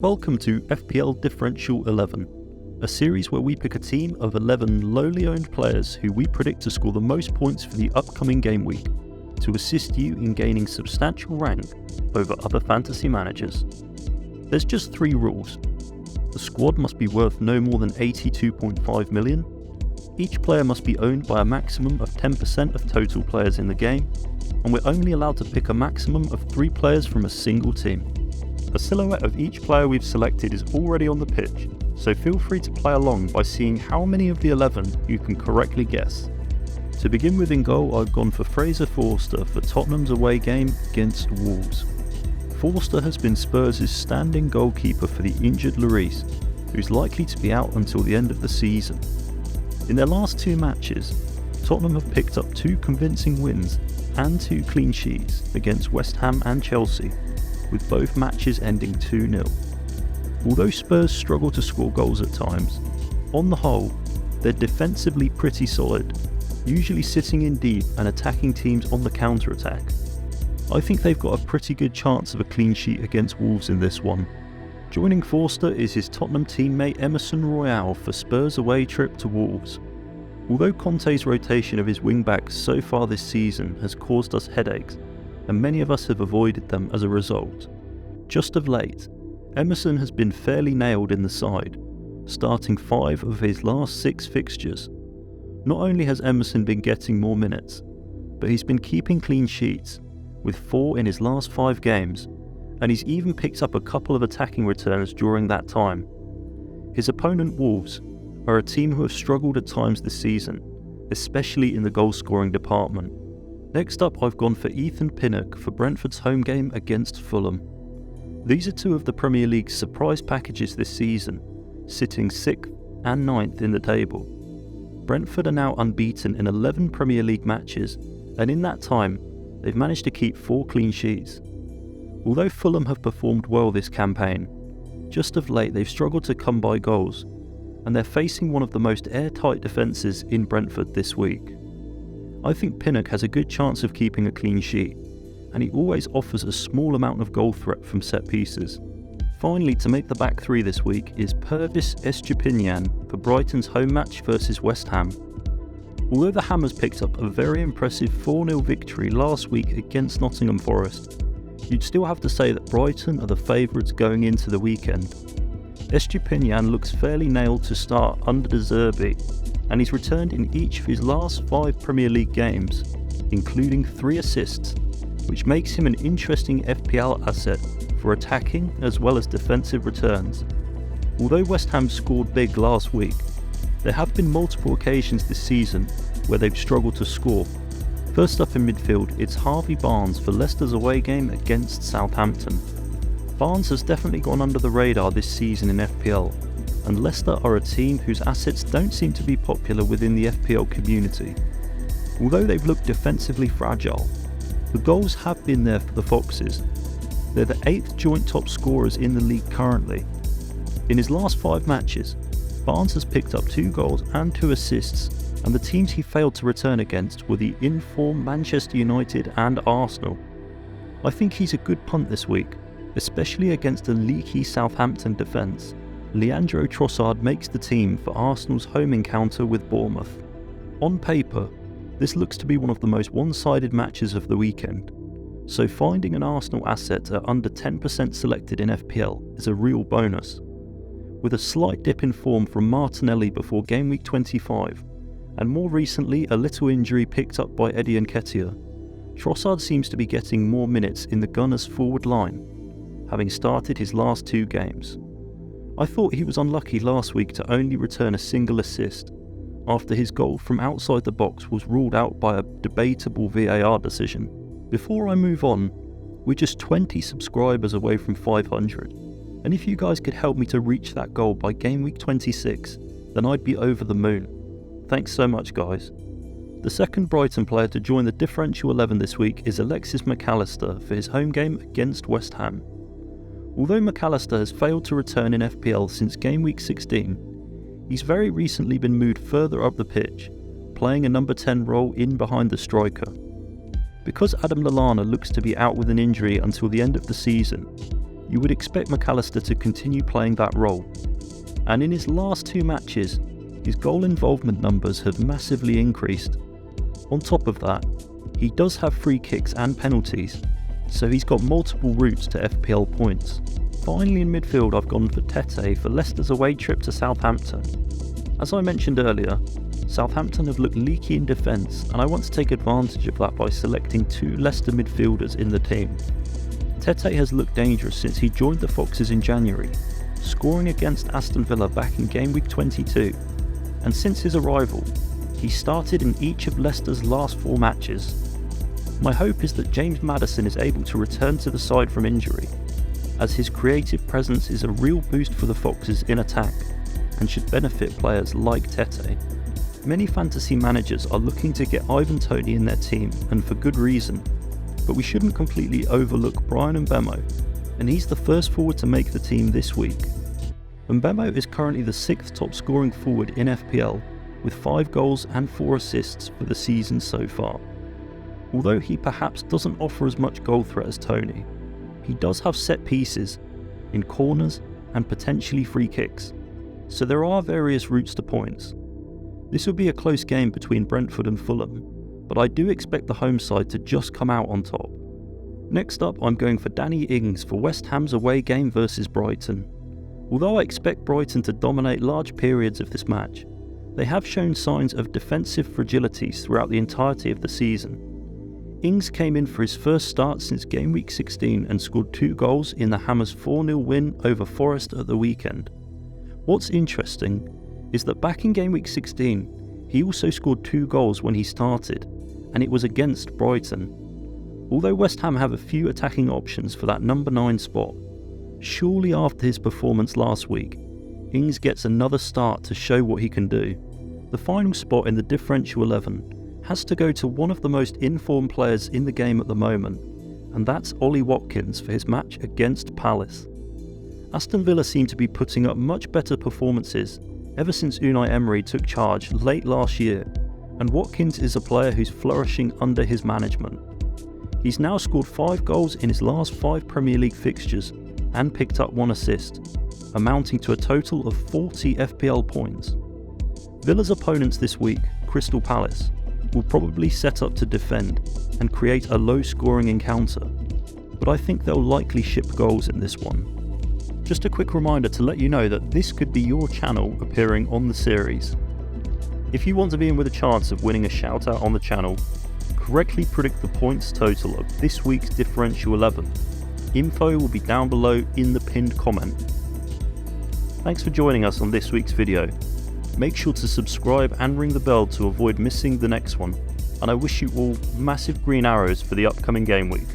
Welcome to FPL Differential XI, a series where we pick a team of 11 lowly owned players who we predict to score the most points for the upcoming game week, to assist you in gaining substantial rank over other fantasy managers. There's just 3 rules. The squad must be worth no more than 82.5 million, each player must be owned by a maximum of 10% of total players in the game, and we're only allowed to pick a maximum of 3 players from a single team. A silhouette of each player we've selected is already on the pitch, so feel free to play along by seeing how many of the 11 you can correctly guess. To begin with, in goal, I've gone for Fraser Forster for Tottenham's away game against Wolves. Forster has been Spurs' standing goalkeeper for the injured Lloris, who's likely to be out until the end of the season. In their last 2 matches, Tottenham have picked up 2 convincing wins and 2 clean sheets against West Ham and Chelsea, with both matches ending 2-0. Although Spurs struggle to score goals at times, on the whole, they're defensively pretty solid, usually sitting in deep and attacking teams on the counter-attack. I think they've got a pretty good chance of a clean sheet against Wolves in this one. Joining Forster is his Tottenham teammate Emerson Royal for Spurs' away trip to Wolves. Although Conte's rotation of his wing-backs so far this season has caused us headaches, and many of us have avoided them as a result, just of late, Emerson has been fairly nailed in the side, starting 5 of his last 6 fixtures. Not only has Emerson been getting more minutes, but he's been keeping clean sheets, with 4 in his last 5 games, and he's even picked up a couple of attacking returns during that time. His opponent Wolves are a team who have struggled at times this season, especially in the goal-scoring department. Next up, I've gone for Ethan Pinnock for Brentford's home game against Fulham. These are 2 of the Premier League's surprise packages this season, sitting 6th and 9th in the table. Brentford are now unbeaten in 11 Premier League matches, and in that time, they've managed to keep 4 clean sheets. Although Fulham have performed well this campaign, just of late they've struggled to come by goals, and they're facing one of the most airtight defences in Brentford this week. I think Pinnock has a good chance of keeping a clean sheet, and he always offers a small amount of goal threat from set pieces. Finally, to make the back 3 this week is Pervis Estupiñán for Brighton's home match versus West Ham. Although the Hammers picked up a very impressive 4-0 victory last week against Nottingham Forest, you'd still have to say that Brighton are the favourites going into the weekend. Estupiñán looks fairly nailed to start under De Zerbi, and he's returned in each of his last 5 Premier League games, including 3 assists, which makes him an interesting FPL asset for attacking as well as defensive returns. Although West Ham scored big last week, there have been multiple occasions this season where they've struggled to score. First up in midfield, it's Harvey Barnes for Leicester's away game against Southampton. Barnes has definitely gone under the radar this season in FPL, and Leicester are a team whose assets don't seem to be popular within the FPL community. Although they've looked defensively fragile, the goals have been there for the Foxes. They're the 8th joint top scorers in the league currently. In his last 5 matches, Barnes has picked up 2 goals and 2 assists, and the teams he failed to return against were the in-form Manchester United and Arsenal. I think he's a good punt this week, especially against a leaky Southampton defence. Leandro Trossard makes the team for Arsenal's home encounter with Bournemouth. On paper, this looks to be one of the most one-sided matches of the weekend, so finding an Arsenal asset at under 10% selected in FPL is a real bonus. With a slight dip in form from Martinelli before Gameweek 25, and more recently a little injury picked up by Eddie Nketiah, Trossard seems to be getting more minutes in the Gunners' forward line, having started his last 2 games. I thought he was unlucky last week to only return a single assist, after his goal from outside the box was ruled out by a debatable VAR decision. Before I move on, we're just 20 subscribers away from 500, and if you guys could help me to reach that goal by Gameweek 26, then I'd be over the moon. Thanks so much, guys. The second Brighton player to join the Differential 11 this week is Alexis McAllister for his home game against West Ham. Although McAllister has failed to return in FPL since Gameweek 16, he's very recently been moved further up the pitch, playing a number 10 role in behind the striker. Because Adam Lallana looks to be out with an injury until the end of the season, you would expect McAllister to continue playing that role. And in his last 2 matches, his goal involvement numbers have massively increased. On top of that, he does have free kicks and penalties, so he's got multiple routes to FPL points. Finally in midfield, I've gone for Tete for Leicester's away trip to Southampton. As I mentioned earlier, Southampton have looked leaky in defence, and I want to take advantage of that by selecting 2 Leicester midfielders in the team. Tete has looked dangerous since he joined the Foxes in January, scoring against Aston Villa back in Gameweek 22, and since his arrival, he started in each of Leicester's last 4 matches. My hope is that James Maddison is able to return to the side from injury, as his creative presence is a real boost for the Foxes in attack, and should benefit players like Tete. Many fantasy managers are looking to get Ivan Toney in their team, and for good reason, but we shouldn't completely overlook Brian Mbeumo, and he's the first forward to make the team this week. Mbeumo is currently the 6th top scoring forward in FPL, with 5 goals and 4 assists for the season so far. Although he perhaps doesn't offer as much goal threat as Toney, he does have set pieces, in corners and potentially free kicks, so there are various routes to points. This will be a close game between Brentford and Fulham, but I do expect the home side to just come out on top. Next up, I'm going for Danny Ings for West Ham's away game versus Brighton. Although I expect Brighton to dominate large periods of this match, they have shown signs of defensive fragilities throughout the entirety of the season. Ings came in for his first start since Gameweek 16 and scored 2 goals in the Hammers' 4-0 win over Forest at the weekend. What's interesting is that back in Gameweek 16, he also scored 2 goals when he started, and it was against Brighton. Although West Ham have a few attacking options for that number 9 spot, surely after his performance last week, Ings gets another start to show what he can do. The final spot in the Differential 11 has to go to one of the most informed players in the game at the moment, and that's Ollie Watkins for his match against Palace. Aston Villa seem to be putting up much better performances ever since Unai Emery took charge late last year, and Watkins is a player who's flourishing under his management. He's now scored 5 goals in his last 5 Premier League fixtures and picked up 1 assist, amounting to a total of 40 FPL points. Villa's opponents this week, Crystal Palace, will probably set up to defend and create a low-scoring encounter, but I think they'll likely ship goals in this one. Just a quick reminder to let you know that this could be your channel appearing on the series. If you want to be in with a chance of winning a shout out on the channel, correctly predict the points total of this week's Differential 11. Info will be down below in the pinned comment. Thanks for joining us on this week's video. Make sure to subscribe and ring the bell to avoid missing the next one, and I wish you all massive green arrows for the upcoming game week.